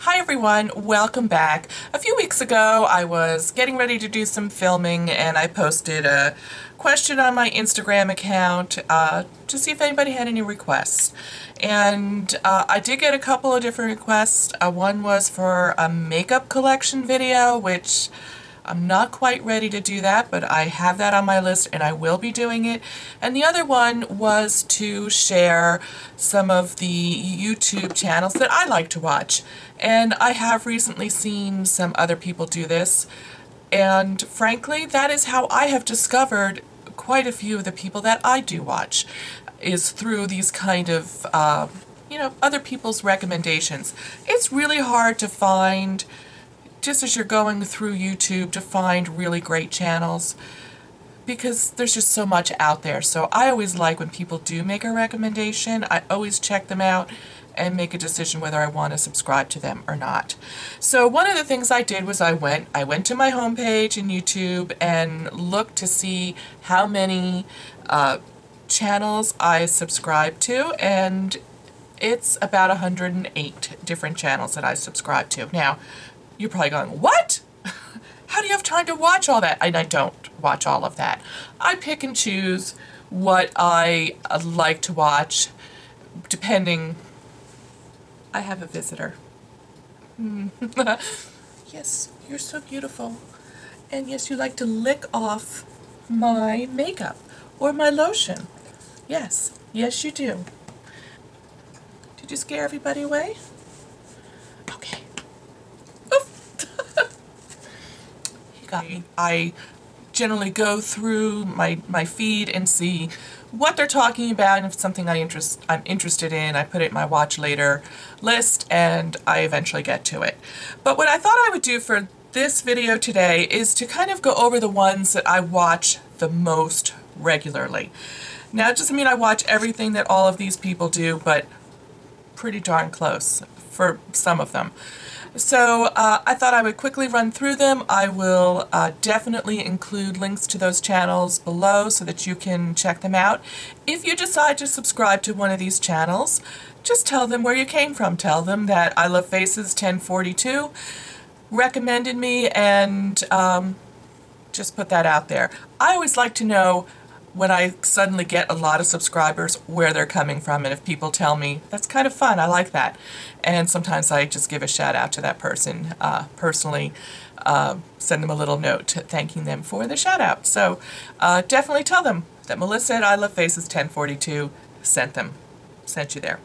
Hi everyone, welcome back. A few weeks ago I was getting ready to do some filming and I posted a question on my Instagram account to see if anybody had any requests. And I did get a couple of different requests. One was for a makeup collection video, which I'm not quite ready to do that, but I have that on my list and I will be doing it. And the other one was to share some of the YouTube channels that I like to watch. And I have recently seen some other people do this. And frankly, that is how I have discovered quite a few of the people that I do watch, is through these kind of, other people's recommendations. It's really hard to find, just as you're going through YouTube, to find really great channels because there's just so much out there. So I always like when people do make a recommendation, I always check them out and make a decision whether I want to subscribe to them or not. So one of the things I did was I went to my homepage in YouTube and looked to see how many channels I subscribe to, and it's about 108 different channels that I subscribe to. Now, you're probably going, what? How do you have time to watch all that? And I don't watch all of that. I pick and choose what I like to watch, depending. I have a visitor. Yes, you're so beautiful. And yes, you like to lick off my makeup or my lotion. Yes, yes you do. Did you scare everybody away? Okay. I generally go through my feed and see what they're talking about, and if it's something I'm interested in, I put it in my watch later list and I eventually get to it. But what I thought I would do for this video today is to kind of go over the ones that I watch the most regularly. Now, it doesn't mean I watch everything that all of these people do, but pretty darn close for some of them. So I thought I would quickly run through them. I will definitely include links to those channels below so that you can check them out. If you decide to subscribe to one of these channels, just tell them where you came from. Tell them that I Love Faces 1042 recommended me, and just put that out there. I always like to know when I suddenly get a lot of subscribers where they're coming from, and if people tell me, that's kind of fun, I like that. And sometimes I just give a shout out to that person personally, send them a little note thanking them for the shout out. So definitely tell them that Melissa at I Love Faces 1042 sent you there.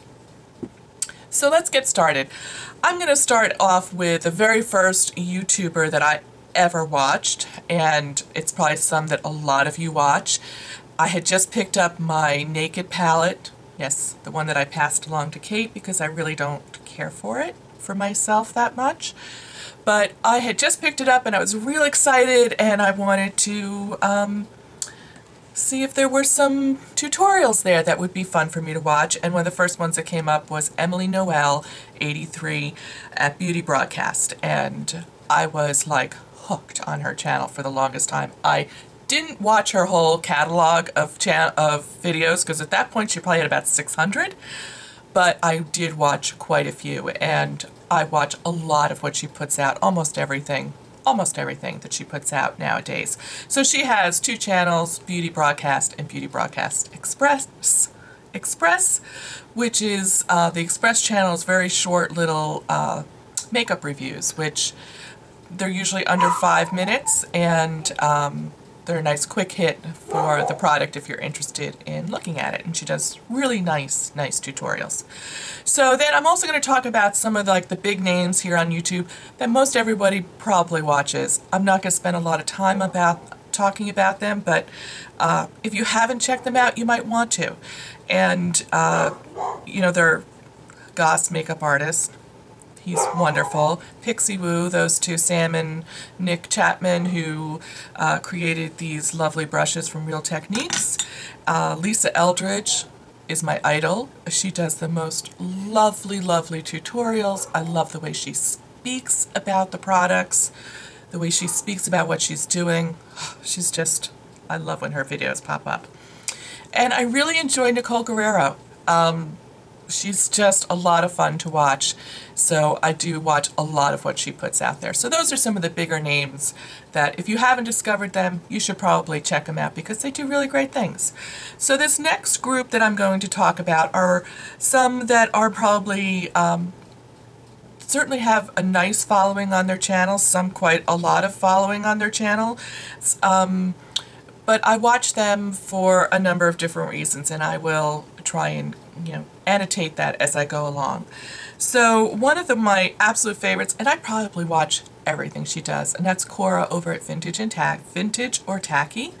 So let's get started. I'm going to start off with the very first YouTuber that I ever watched, and it's probably some that a lot of you watch. I had just picked up my Naked palette, yes, the one that I passed along to Kate because I really don't care for it for myself that much. But I had just picked it up and I was real excited, and I wanted to see if there were some tutorials there that would be fun for me to watch. And one of the first ones that came up was Emily Noel 83 at Beauty Broadcast, and I was like hooked on her channel for the longest time. I didn't watch her whole catalog of videos because at that point she probably had about 600, but I did watch quite a few, and I watch a lot of what she puts out, almost everything that she puts out nowadays. So she has two channels, Beauty Broadcast and Beauty Broadcast Express, which is the Express channel is very short little makeup reviews, which they're usually under 5 minutes, and they're a nice quick hit for the product if you're interested in looking at it. And she does really nice tutorials. So then I'm also going to talk about some of the big names here on YouTube that most everybody probably watches. I'm not going to spend a lot of time talking about them, but if you haven't checked them out, you might want to. And they're Goss makeup artists. He's wonderful. Pixie Woo, those two, Sam and Nick Chapman, who created these lovely brushes from Real Techniques. Lisa Eldridge is my idol. She does the most lovely tutorials. I love the way she speaks about the products, the way she speaks about what she's doing. She's just, I love when her videos pop up. And I really enjoy Nicole Guerrero. she's just a lot of fun to watch. So I do watch a lot of what she puts out there. So those are some of the bigger names that if you haven't discovered them, you should probably check them out because they do really great things. So this next group that I'm going to talk about are some that are probably certainly have a nice following on their channel, some quite a lot of following on their channel. But I watch them for a number of different reasons, and I will try and, annotate that as I go along. So one of my absolute favorites, and I probably watch everything she does, and that's Cora over at Vintage or Tacky.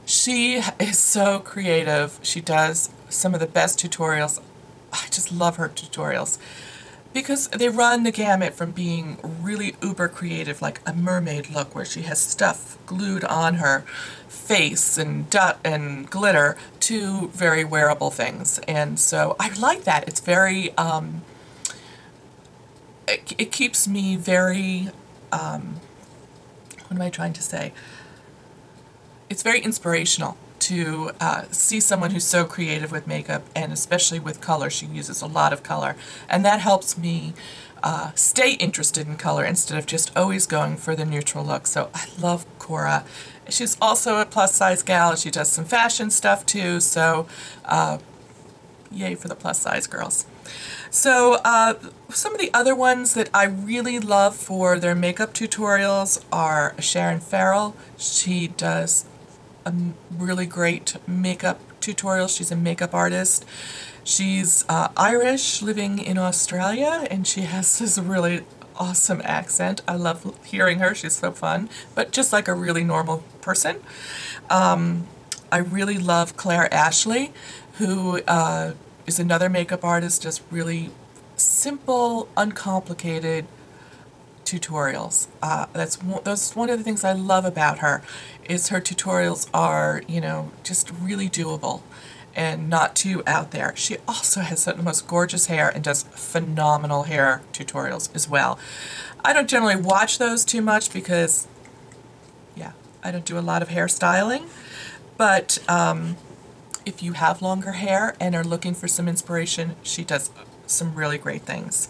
She is so creative. She does some of the best tutorials. I just love her tutorials because they run the gamut from being really uber creative, like a mermaid look where she has stuff glued on her face and glitter, to very wearable things. And so I like that. It's very, it keeps me very, what am I trying to say? It's very inspirational to see someone who's so creative with makeup, and especially with color. She uses a lot of color, and that helps me stay interested in color instead of just always going for the neutral look. So I love Cora. She's also a plus size gal. She does some fashion stuff too, so yay for the plus size girls. So some of the other ones that I really love for their makeup tutorials are Sharon Farrell. She does a really great makeup tutorial. She's a makeup artist. She's Irish, living in Australia, and she has this really awesome accent. I love hearing her. She's so fun, but just like a really normal person. I really love Claire Ashley, who is another makeup artist, just really simple, uncomplicated tutorials. That's one of the things I love about her, is her tutorials are, just really doable and not too out there. She also has the most gorgeous hair and does phenomenal hair tutorials as well. I don't generally watch those too much because, yeah, I don't do a lot of hairstyling, but if you have longer hair and are looking for some inspiration, she does some really great things.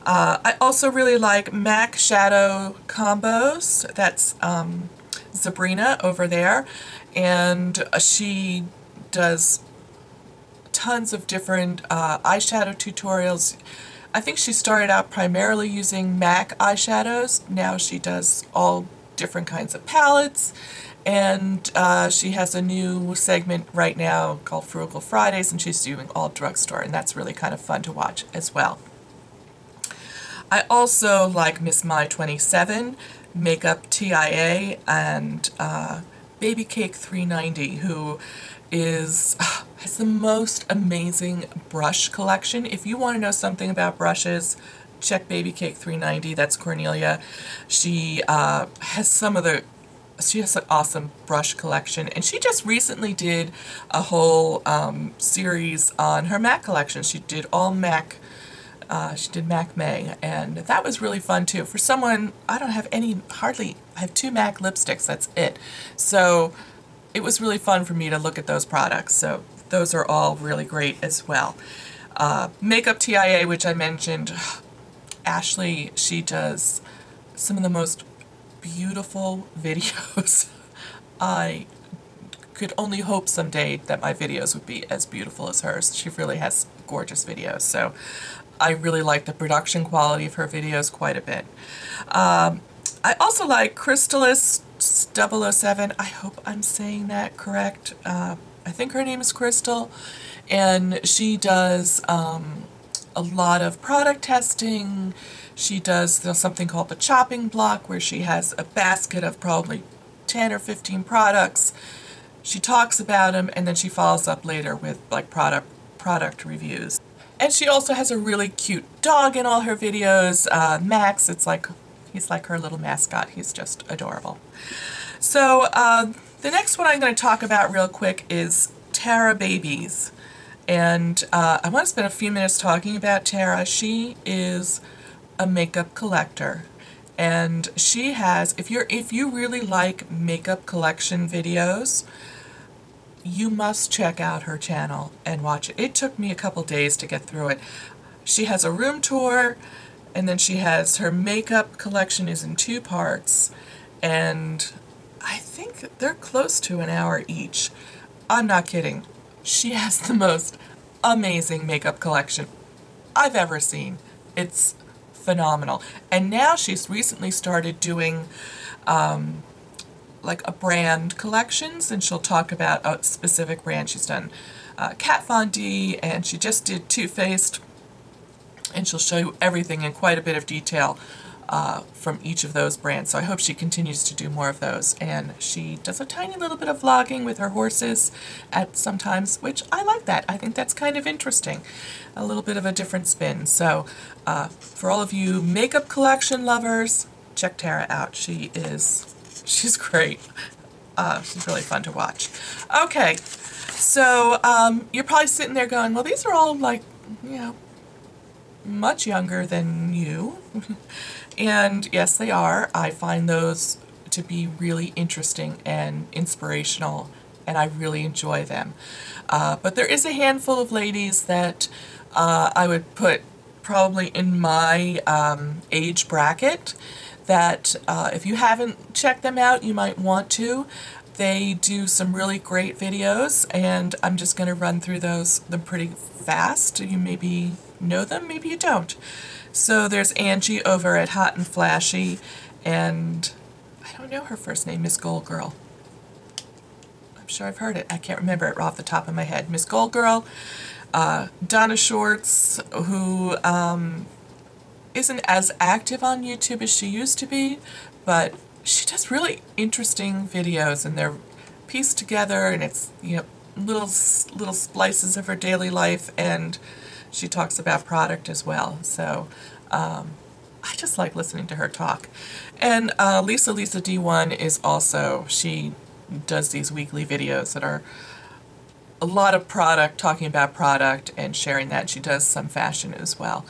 I also really like MAC Shadow Combos. That's Sabrina over there, and she does tons of different eyeshadow tutorials. I think she started out primarily using MAC eyeshadows. Now she does all different kinds of palettes, and she has a new segment right now called Frugal Fridays, and she's doing all drugstore, and that's really kind of fun to watch as well. I also like Miss My 27, Makeup TIA, and Baby Cake 390, who has the most amazing brush collection. If you want to know something about brushes, check Baby Cake 390. That's Cornelia. She has an awesome brush collection, and she just recently did a whole series on her MAC collection. She did all MAC. She did MAC May, and that was really fun too. For someone, I don't have I have 2 MAC lipsticks, that's it. So it was really fun for me to look at those products. So those are all really great as well. Makeup TIA, which I mentioned, Ashley, she does some of the most beautiful videos. I could only hope someday that my videos would be as beautiful as hers. She really has gorgeous videos, so I really like the production quality of her videos quite a bit. I also like Crystalis 007. I hope I'm saying that correct. I think her name is Crystal, and she does a lot of product testing. She does something called the chopping block, where she has a basket of probably 10 or 15 products. She talks about them, and then she follows up later with like product reviews. And she also has a really cute dog in all her videos. Max, he's like her little mascot. He's just adorable. So the next one I'm going to talk about real quick is Tara Babies. And I want to spend a few minutes talking about Tara. She is a makeup collector. And she has, if you really like makeup collection videos, you must check out her channel and watch it. It took me a couple days to get through it. She has a room tour, and then she has her makeup collection is in 2 parts, and I think they're close to an hour each. I'm not kidding. She has the most amazing makeup collection I've ever seen. It's phenomenal. And now she's recently started doing like a brand collections, and she'll talk about a specific brand. She's done Kat Von D, and she just did Too Faced, and she'll show you everything in quite a bit of detail from each of those brands. So I hope she continues to do more of those. And she does a tiny little bit of vlogging with her horses at sometimes, which I like that. I think that's kind of interesting. A little bit of a different spin. So for all of you makeup collection lovers, check Tara out. She's great. She's really fun to watch. Okay, so you're probably sitting there going, well, these are all like, you know, much younger than you. And yes, they are. I find those to be really interesting and inspirational, and I really enjoy them. But there is a handful of ladies that I would put probably in my age bracket that if you haven't checked them out, you might want to. They do some really great videos, and I'm just going to run through them pretty fast. You maybe know them, maybe you don't. So there's Angie over at Hot and Flashy, and I don't know her first name, Miss Gold Girl. I'm sure I've heard it. I can't remember it off the top of my head. Miss Gold Girl. Donna Shorts, who isn't as active on YouTube as she used to be, but she does really interesting videos, and they're pieced together, and it's, you know, little splices of her daily life, and she talks about product as well. So I just like listening to her talk. And Lisa D1 is also, she does these weekly videos that are a lot of product, talking about product and sharing that. She does some fashion as well.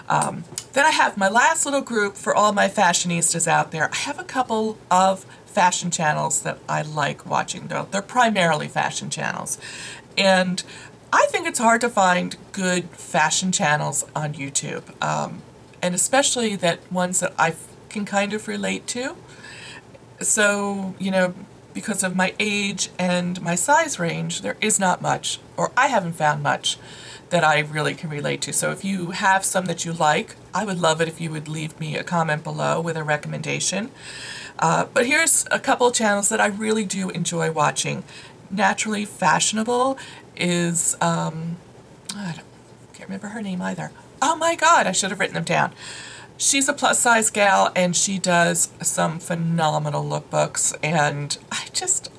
Then I have my last little group for all my fashionistas out there. I have a couple of fashion channels that I like watching. They're primarily fashion channels. And I think it's hard to find good fashion channels on YouTube. And especially ones that I can kind of relate to. So, you know, because of my age and my size range, there is not much, or I haven't found much that I really can relate to. So if you have some that you like, I would love it if you would leave me a comment below with a recommendation. But here's a couple of channels that I really do enjoy watching. Naturally Fashionable is, I can't remember her name either. Oh my God, I should have written them down. She's a plus size gal, and she does some phenomenal lookbooks, and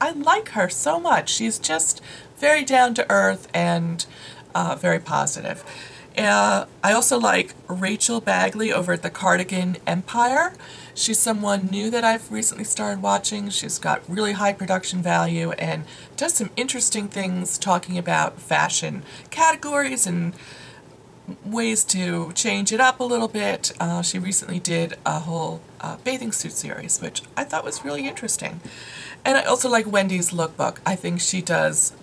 I like her so much. She's just very down to earth and very positive. I also like Rachel Bagley over at the Cardigan Empire. She's someone new that I've recently started watching. She's got really high production value and does some interesting things talking about fashion categories and ways to change it up a little bit. She recently did a whole bathing suit series, which I thought was really interesting. And I also like Wendy's Lookbook. I think she does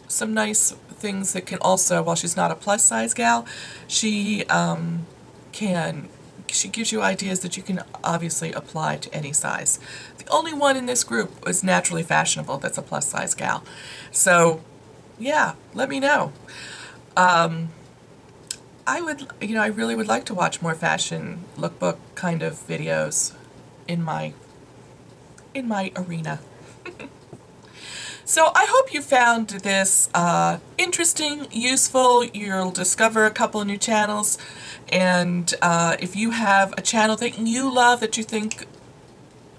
some nice things that can also, while she's not a plus size gal, she gives you ideas that you can obviously apply to any size. The only one in this group is Naturally Fashionable that's a plus size gal. So yeah, let me know. I really would like to watch more fashion lookbook kind of videos in my arena. So I hope you found this interesting, useful. You'll discover a couple of new channels, and if you have a channel that you love that you think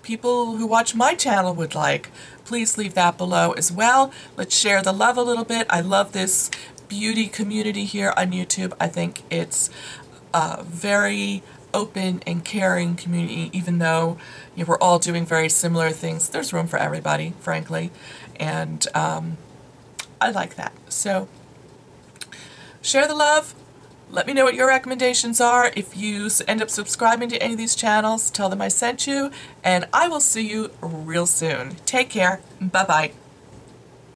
people who watch my channel would like, please leave that below as well. Let's share the love a little bit. I love this beauty community here on YouTube. I think it's a very open and caring community, even though we're all doing very similar things. There's room for everybody, frankly, and I like that. So share the love. Let me know what your recommendations are. If you end up subscribing to any of these channels, tell them I sent you, and I will see you real soon. Take care. Bye-bye.